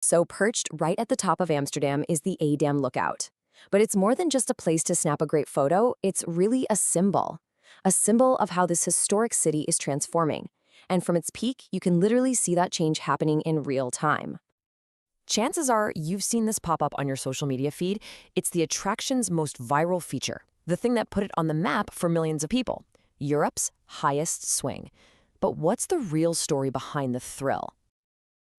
So, perched right at the top of Amsterdam is the Dam Lookout. But it's more than just a place to snap a great photo, it's really a symbol of how this historic city is transforming. And from its peak, you can literally see that change happening in real time. Chances are you've seen this pop up on your social media feed. It's the attraction's most viral feature, the thing that put it on the map for millions of people, Europe's highest swing. But what's the real story behind the thrill?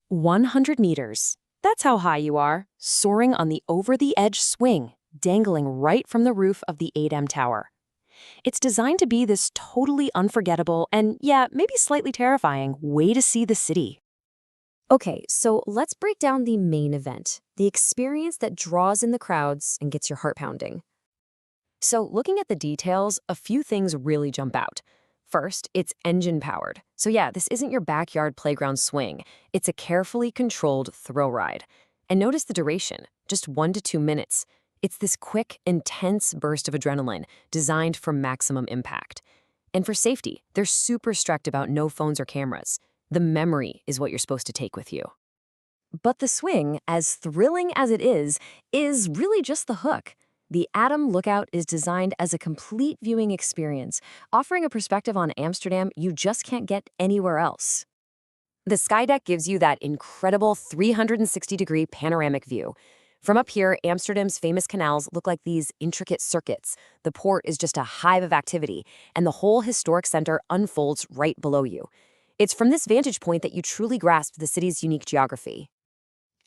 100 meters. That's how high you are, soaring on the over-the-edge swing, dangling right from the roof of the Adam Tower. It's designed to be this totally unforgettable and, yeah, maybe slightly terrifying way to see the city. Okay, so let's break down the main event, the experience that draws in the crowds and gets your heart pounding. So, looking at the details, a few things really jump out. First, it's engine-powered. So yeah, this isn't your backyard playground swing. It's a carefully controlled thrill ride. And notice the duration, just 1 to 2 minutes. It's this quick, intense burst of adrenaline designed for maximum impact. And for safety, they're super strict about no phones or cameras. The memory is what you're supposed to take with you. But the swing, as thrilling as it is really just the hook. The Adam Lookout is designed as a complete viewing experience, offering a perspective on Amsterdam you just can't get anywhere else. The skydeck gives you that incredible 360-degree panoramic view. From up here, Amsterdam's famous canals look like these intricate circuits. The port is just a hive of activity, and the whole historic center unfolds right below you. It's from this vantage point that you truly grasp the city's unique geography.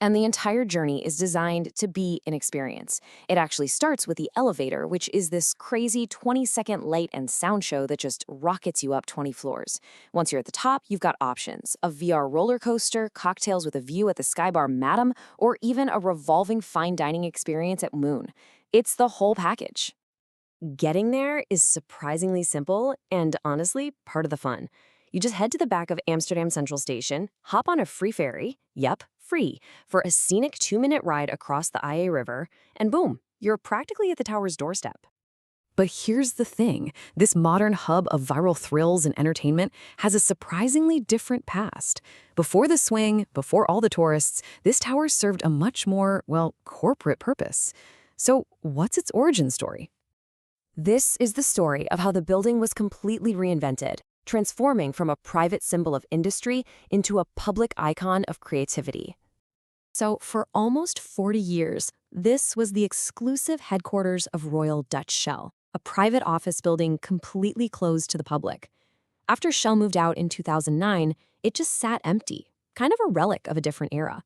And the entire journey is designed to be an experience. It actually starts with the elevator, which is this crazy 20-second light and sound show that just rockets you up 20 floors. Once you're at the top, you've got options: a VR roller coaster, cocktails with a view at the Skybar Madam, or even a revolving fine dining experience at Moon. It's the whole package. Getting there is surprisingly simple and, honestly, part of the fun. You just head to the back of Amsterdam Central Station, hop on a free ferry, yep, free, for a scenic 2-minute ride across the IA River, and boom, you're practically at the tower's doorstep. But here's the thing, this modern hub of viral thrills and entertainment has a surprisingly different past. Before the swing, before all the tourists, this tower served a much more, well, corporate purpose. So what's its origin story? This is the story of how the building was completely reinvented, transforming from a private symbol of industry into a public icon of creativity. So for almost 40 years, this was the exclusive headquarters of Royal Dutch Shell, a private office building completely closed to the public. After Shell moved out in 2009, it just sat empty, kind of a relic of a different era.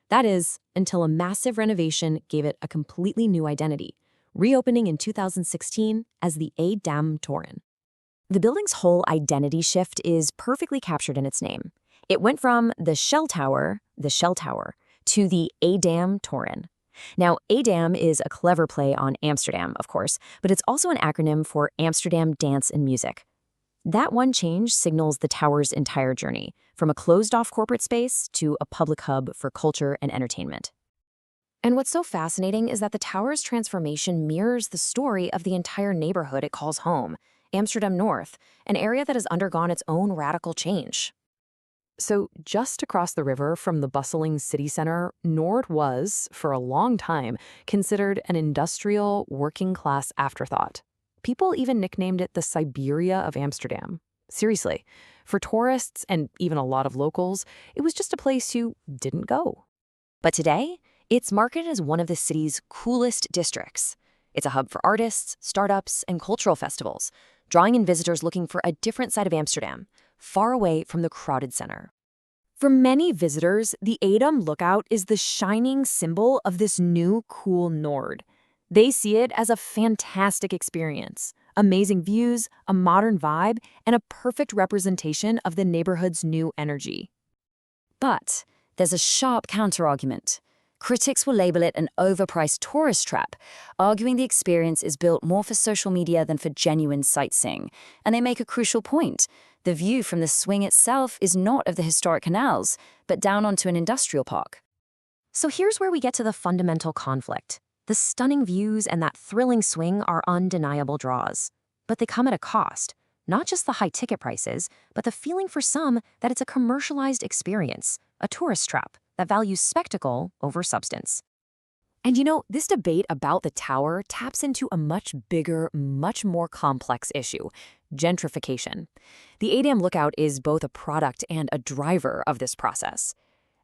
That is, until a massive renovation gave it a completely new identity, reopening in 2016 as the Adam Toren. The building's whole identity shift is perfectly captured in its name. It went from the Shell Tower, to the Adam Toren. Now, Adam is a clever play on Amsterdam, of course, but it's also an acronym for Amsterdam Dance and Music. That one change signals the tower's entire journey, from a closed-off corporate space to a public hub for culture and entertainment. And what's so fascinating is that the tower's transformation mirrors the story of the entire neighborhood it calls home, Amsterdam North, an area that has undergone its own radical change. So just across the river from the bustling city center, Noord was, for a long time, considered an industrial, working-class afterthought. People even nicknamed it the Siberia of Amsterdam. Seriously, for tourists and even a lot of locals, it was just a place you didn't go. But today, it's marketed as one of the city's coolest districts. It's a hub for artists, startups, and cultural festivals, drawing in visitors looking for a different side of Amsterdam, far away from the crowded center. For many visitors, the Adam Lookout is the shining symbol of this new, cool Noord. They see it as a fantastic experience, amazing views, a modern vibe, and a perfect representation of the neighborhood's new energy. But there's a sharp counterargument. Critics will label it an overpriced tourist trap, arguing the experience is built more for social media than for genuine sightseeing. And they make a crucial point. The view from the swing itself is not of the historic canals, but down onto an industrial park. So here's where we get to the fundamental conflict. The stunning views and that thrilling swing are undeniable draws. But they come at a cost. Not just the high ticket prices, but the feeling for some that it's a commercialized experience, a tourist trap, that values spectacle over substance. And this debate about the tower taps into a much bigger, much more complex issue: gentrification. The Adam Lookout is both a product and a driver of this process.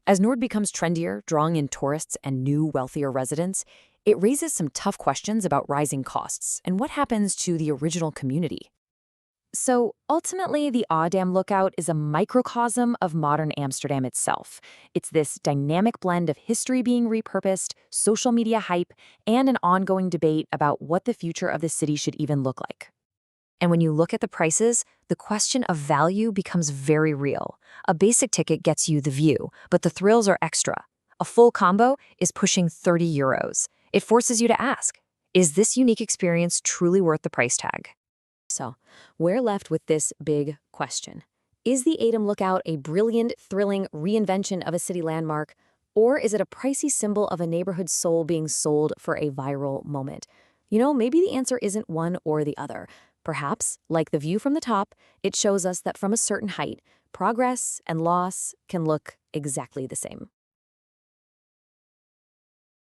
As Nord becomes trendier, drawing in tourists and new, wealthier residents, it raises some tough questions about rising costs and what happens to the original community. So ultimately, the Amsterdam Lookout is a microcosm of modern Amsterdam itself. It's this dynamic blend of history being repurposed, social media hype, and an ongoing debate about what the future of the city should even look like. And when you look at the prices, the question of value becomes very real. A basic ticket gets you the view, but the thrills are extra. A full combo is pushing €30. It forces you to ask, is this unique experience truly worth the price tag? So, we're left with this big question. Is the Adam Lookout a brilliant, thrilling reinvention of a city landmark, or is it a pricey symbol of a neighborhood soul being sold for a viral moment? Maybe the answer isn't one or the other. Perhaps, like the view from the top, it shows us that from a certain height, progress and loss can look exactly the same.